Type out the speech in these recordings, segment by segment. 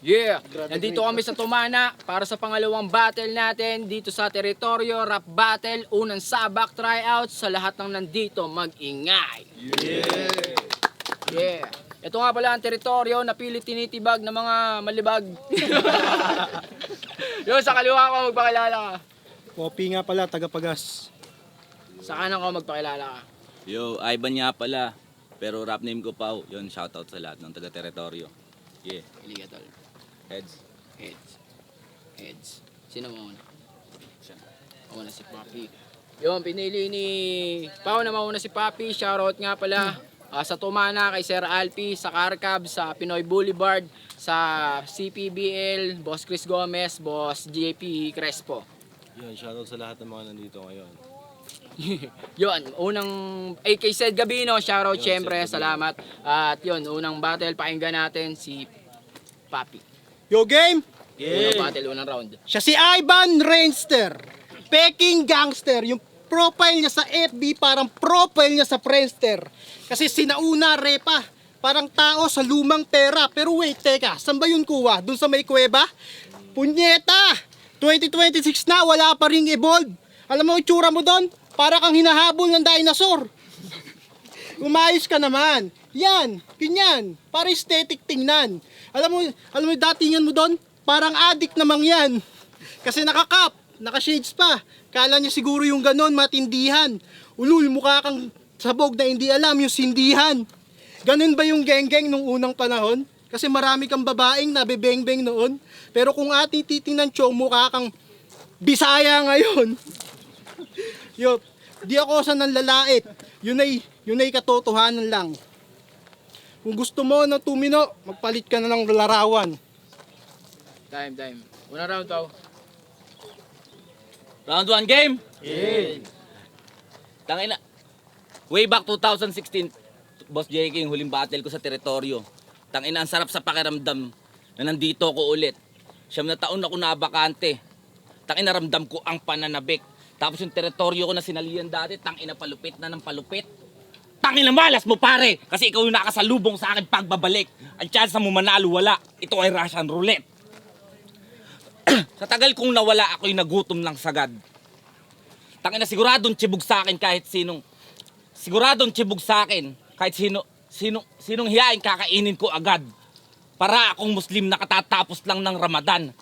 Yeah! Nandito kami sa Tumana para sa pangalawang battle natin dito sa teritoryo, rap battle, unang sabak tryouts sa lahat ng nandito mag-ingay. Yeah! Ito nga pala ang teritoryo na pilit tinitibag ng mga malibag. Yun, sa kaliwa ko magpakilala ka. Poppy nga pala, taga-Pagas. Sa kanan ko magpakilala ka. Yo, Ivan nga pala. Pero rap name ko Pau. Yun, shoutout sa lahat ng taga-teritoryo. Yeah. Pili ka tol. Heads. Heads. Sino mauna? Siya. Mauna si Papi. Yun, pinili ni Pao na mauna si Papi. Shoutout nga pala sa Tumana, kay Sir Alpi, sa Carcab, sa Pinoy Boulevard, sa CPBL, Boss Chris Gomez, Boss JP Crespo. Yun, shoutout sa lahat ng mga nandito ngayon. Yun, unang, kay Sed Gabino, shoutout Yun, syempre, Sed Gabino. salamat. At yun, unang battle, pakinggan natin si Papi. Yo game! Unang battle, unang round. Siya si Ivan Rainster. Peking gangster. Yung profile niya sa FB parang profile niya sa Friendster. Kasi sinauna repa. Parang tao sa lumang pera. Pero wait, teka, saan ba yun kuha? Dun sa may kuweba? Punyeta! 2026 na, wala pa ring evolve. Alam mo, itsura mo doon? Para kang hinahabol ng dinosaur. Umayos ka naman. Yan, ganyan. Para aesthetic tingnan. Alam mo datingan mo doon? Parang addict namang yan. Kasi nakakap, naka-shades pa. Kala niya siguro yung ganon, matindihan. Ulul, mukha kang sabog na hindi alam yung sindihan. Ganun ba yung geng-geng nung unang panahon? Kasi marami kang babaeng nabebeng-beng noon. Pero kung ating titingnan, Chong, mukha kang Bisaya ngayon. Yo, di ako sa nanlalait. Yun ay katotohanan lang. Kung gusto mo ng tumino, magpalit ka na ng larawan. Time. Unang round, Pao. Round 1 game? Yeah. Tangina. Way back 2016, Boss J. King, huling battle ko sa teritoryo. Tangina, ang sarap sa pakiramdam na nandito ko ulit. 9 na taon ako nabakante. Tangina, ramdam ko ang pananabik. Tapos yung teritoryo ko na sinalihan dati, tangina, palupit na ng palupit. Tangina, malas mo pare! Kasi ikaw yung nakasalubong sa akin pagbabalik. Ang chance mo manalo, wala. Ito ay Russian roulette. Sa tagal kong nawala, ako'y nagutom lang sagad. Tangina, siguradong tibog sa akin kahit sinong... Siguradong tibog sa akin kahit sinong hiyain kakainin ko agad. Para akong Muslim na katatapos lang ng Ramadan.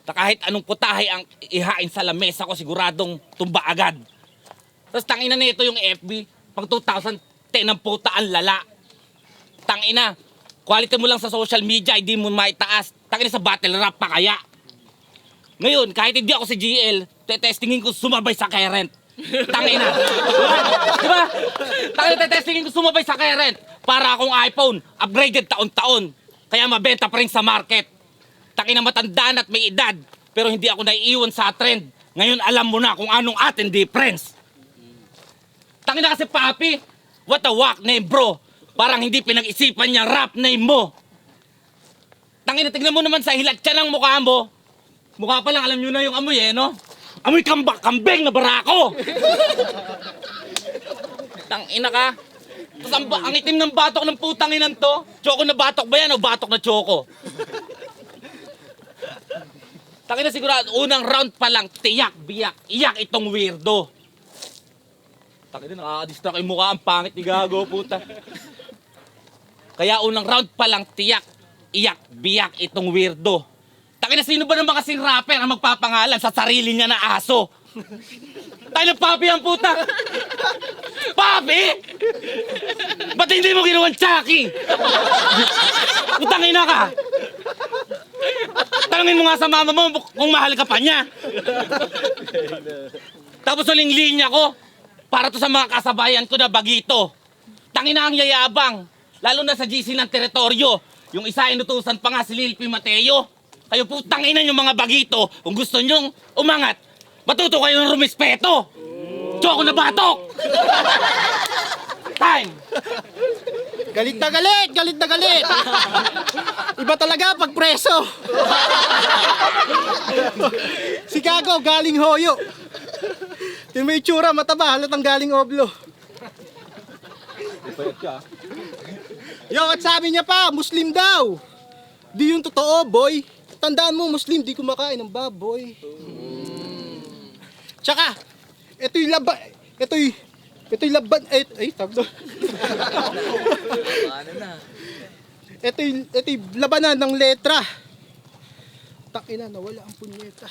Na kahit anong putahe ang ihain sa lamesa ko, siguradong tumba agad. Tapos tangina nito yung FB, pag 2010 ang puta ang lala. Tangina, quality mo lang sa social media, hindi mo maitaas. Tangina sa battle rap pa kaya. Ngayon, kahit hindi ako si GL, testingin ko sumabay sa current. Tangina. Diba? Tangina, testingin ko sumabay sa current. Para akong iPhone, upgraded taon-taon. Kaya mabenta pa rin sa market. Tangina, matandaan at may edad. Pero hindi ako naiiwan sa trend. Ngayon alam mo na kung anong ating difference. Tangina kasi Papi, what a whack name bro. Parang hindi pinag-isipan niya rap name mo. Tangina, tignan mo naman sa hilatsa ng mukha mo. Mukha pa lang, alam nyo na yung amoy eh, no? Amoy kambing na barako! Tangina ka. Tapos ang itim ng batok ng putang inan to. Choco na batok ba yan o batok na choco? Tangina sigurado, unang round pa lang, tiyak, biyak, iyak itong weirdo. Tangina, nakakadistract yung mukha, ang pangit ni Gago, puta. Kaya unang round pa lang, tiyak, iyak, biyak itong weirdo. Tangina, sino ba naman kasing rapper ang magpapangalan sa sarili niya na aso? Tayo ng Papi ang puta! Papi! Ba't hindi mo ginawan Chucky? Putangina ka! Tanungin mo nga sa mama mo kung mahal ka pa niya. Tapos uling linya ko, para to sa mga kasabayan ko na bagito. Tangina ang yayabang, lalo na sa GC ng teritoryo. Yung isa inutusan pa nga si Lil P. Mateo. Kayo po tanginan yung mga bagito, kung gusto nyong umangat, matuto kayo ng rumispeto. Choco na batok! Time! Galit na galit! Iba talaga pag preso. Si Gago, galing hoyo. Yung may tsura, mataba, halatang galing oblo. Yo, at sabi niya pa, Muslim daw. Di yung totoo, boy. Tandaan mo, Muslim, di kumakain ng baboy. Tsaka, ito'y laban, ito'y laban, tawag doon. Ano na? Ito'y labanan ng letra. Takina, nawala ang punyeta.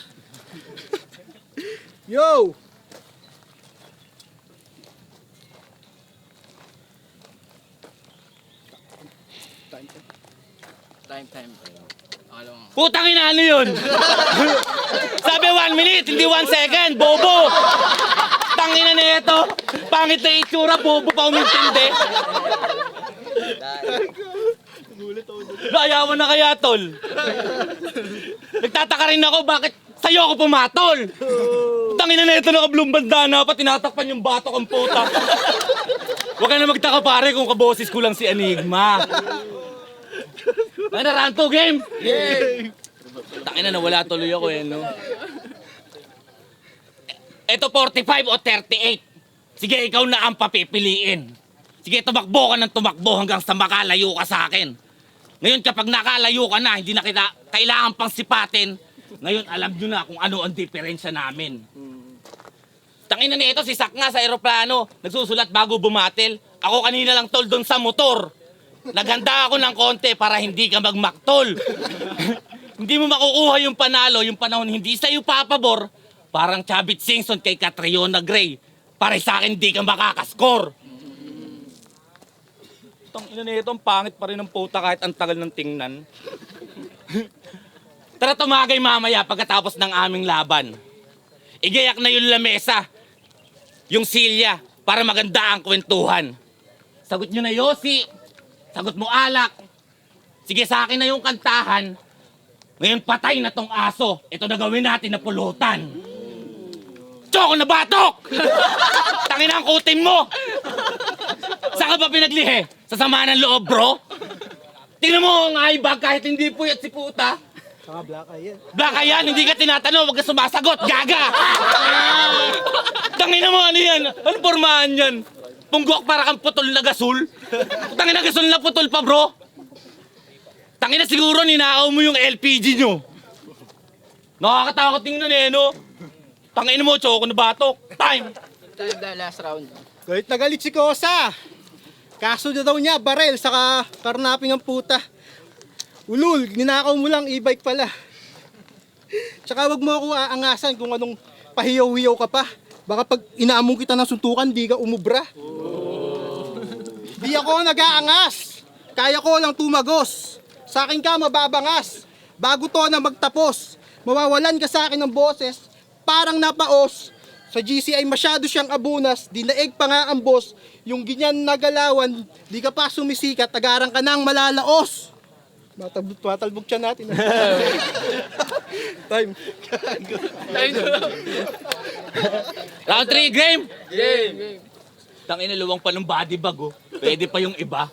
Yo! Time. Alam mo. Putang ina, ano yun? Sabi 1 minute, hindi 1 second. Bobo! Tangina na ito. Pangit na itsura, bobo pa umintindi. Ayawan na kaya, tol. Nagtataka rin ako, bakit sa'yo ako pumatol? Tangina na ito, nakablong bandana pa, tinatakpan yung batok ang puta. Huwag ka na magtaka pare kung kaboses ko lang si Enigma. Ano na, round 2 game? Yay! Tangina na, wala tuloy ako eh, no? Ito 45 o 38. Sige, ikaw na ang papipiliin. Sige, tumakbo ka ng tumakbo hanggang sa makalayo ka sa akin. Ngayon, kapag nakalayo ka na, hindi na kita kailangan pang sipatin. Ngayon, alam nyo na kung ano ang diferensya namin. Tangina na ito, si Sak nga sa aeroplano. Nagsusulat bago bumatil. Ako kanina lang tol doon sa motor. Naghanda ako ng konti para hindi ka magmaktol. Hindi mo makukuha yung panalo, yung panahon hindi sa'yo papabor. Parang Chavit Singson kay Catriona Gray. Para sa akin, hindi ka makakaskor. Tangina na ito, ang pangit pa rin ng puta kahit ang tagal ng tingnan. Tara tumagay mamaya pagkatapos ng aming laban. Igayak na yung lamesa, yung silya, para maganda ang kwentuhan. Sagot nyo na Yossi, sagot mo Alak. Sige, sa akin na yung kantahan. Ngayon patay na tong aso. Ito na gawin natin na pulutan. Tsoko na batok! Tangina ang kutin mo! Saan ka ba pinaglihe? Sa sama ng loob, bro? Tingnan mo ang eyebag kahit hindi puyat si puta. Black eye yan. Black eye yan, hindi ka tinatanong, wag ka sumasagot, gaga! Tangina mo, ano yan? Ano pormahan yan? Punggok para kang putol na gasol? Tangina gasol na putol pa, bro? Tangina siguro ninakaw mo yung LPG nyo. Nakakatakot tingnan eh, no? Tangina mo, tsoko na batok. Time! Time the last round. Galit na galit si Kosa. Kaso na daw niya, barel, saka karnaping ang puta. Ulul, ninakaw mo lang, e-bike pala. Tsaka wag mo ako aangasan kung anong pahiyaw-hiyaw ka pa. Baka pag inaamong kita ng suntukan, di ka umubra. Di ako nag-aangas. Kaya ko lang tumagos. Sa akin ka mababangas. Bago to na magtapos, mawawalan ka sa akin ng boses. Parang napaos. Sa GC ay masyado siyang abunas. Dinaig pa nga ang boss. Yung ganyan na galawan, di ka pa sumisikat, agarang ka nang malalaos. Matalbog siya natin. Time. Round 3, game! Game. Tangina, luwang pa ng body bag, oh. Pwede pa yung iba.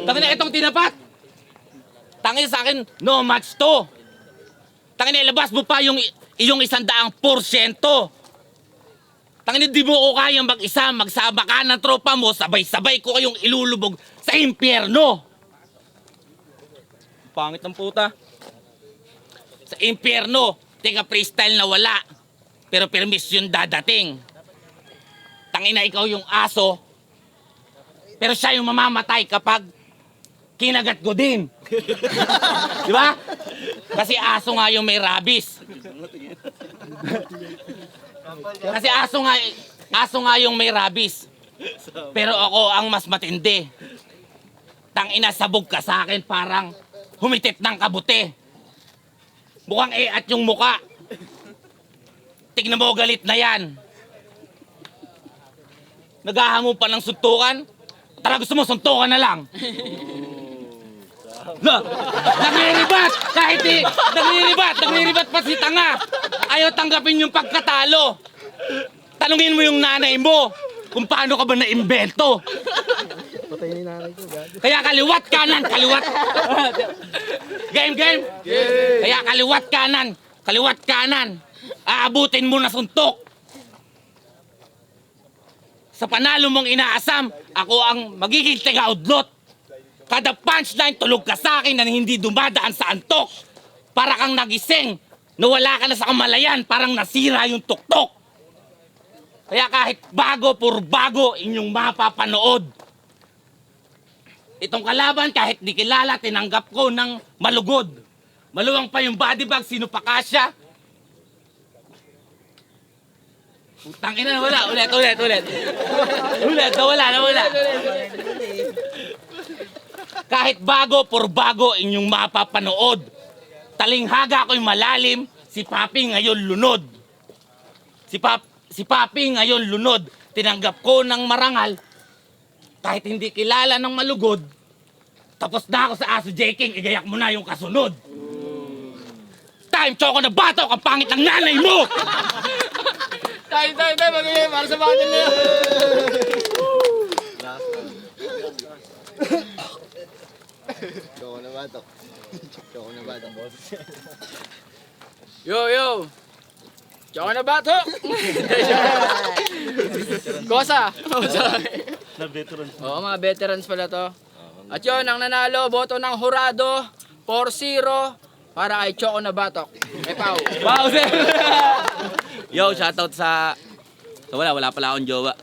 Tangina, itong tinapat. Tangina sa akin, no match to. Tangina, ilabas mo pa yung 100%. Tangina, di mo ko kayang mag-isa, magsama ka ng tropa mo, sabay-sabay ko kayong ilulubog sa impyerno. Pangit ng puta. Sa impyerno, teka freestyle na wala. Pero permission dadating. Tangina, ikaw yung aso. Pero siya yung mamamatay kapag kinagat ko din. Di ba? Kasi aso nga yung may rabies. Kasi aso nga yung may rabies. Pero ako ang mas matindi. Tangina, sabog ka sa akin parang humitit ng kabuti. Mukhang at yung muka. Tignan mo, galit na yan. Naghahamon pa ng suntukan? Tara, gusto mo, suntukan na lang. Nagliribat! Nagliribat pa si tanga. Ayaw tanggapin yung pagkatalo. Tanungin mo yung nanay mo kung paano ka ba na-imbento. Patayin ni nanay ko, gago. Kaya kaliwat kanan, kaliwat. Game. Kaya kaliwat kanan. Aabutin mo na suntok. Sa panalo mong inaasam, ako ang magiging taga-udlot. Kada punchline, tulog ka sa akin na hindi dumadaan sa antok. Para kang nagising, nawala ka na sa kamalayan, parang nasira yung tuktok. Kaya kahit bago, puro bago, inyong mapapanood. Itong kalaban, kahit di kilala, tinanggap ko ng malugod. Maluwang pa yung body bag, sino pa kasya? Putang ina, nawala. Ulit. Nawala. Kahit bago, puro bago, inyong mapapanood. Talinghaga ako'y malalim, si Papi ngayon lunod. Si Papi ngayon lunod. Tinanggap ko ng marangal, kahit hindi kilala ng malugod. Tapos na ako sa Aso J. King, igayak mo na yung kasunod. Time, Choco na batok, ang pangit ng nanay mo! Tayo, magiging para sa battle na yun. Choco na batok. Yo! Tsaka na bato! Kosa! Na veteran. Oo, mga veterans pala to. At yun, ang nanalo, boto ng Hurado, 4-0, para kay Choco na Batok. May Pau. Wow, sir! Yo, shoutout sa wala pala akong jowa.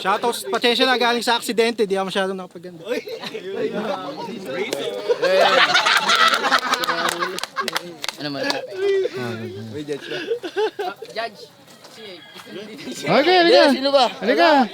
Shoutouts, pasensya na galing sa aksidente, di ako masyadong nakapaganda. Ano man? Judge. Okay, halika. Sino ba? Halika.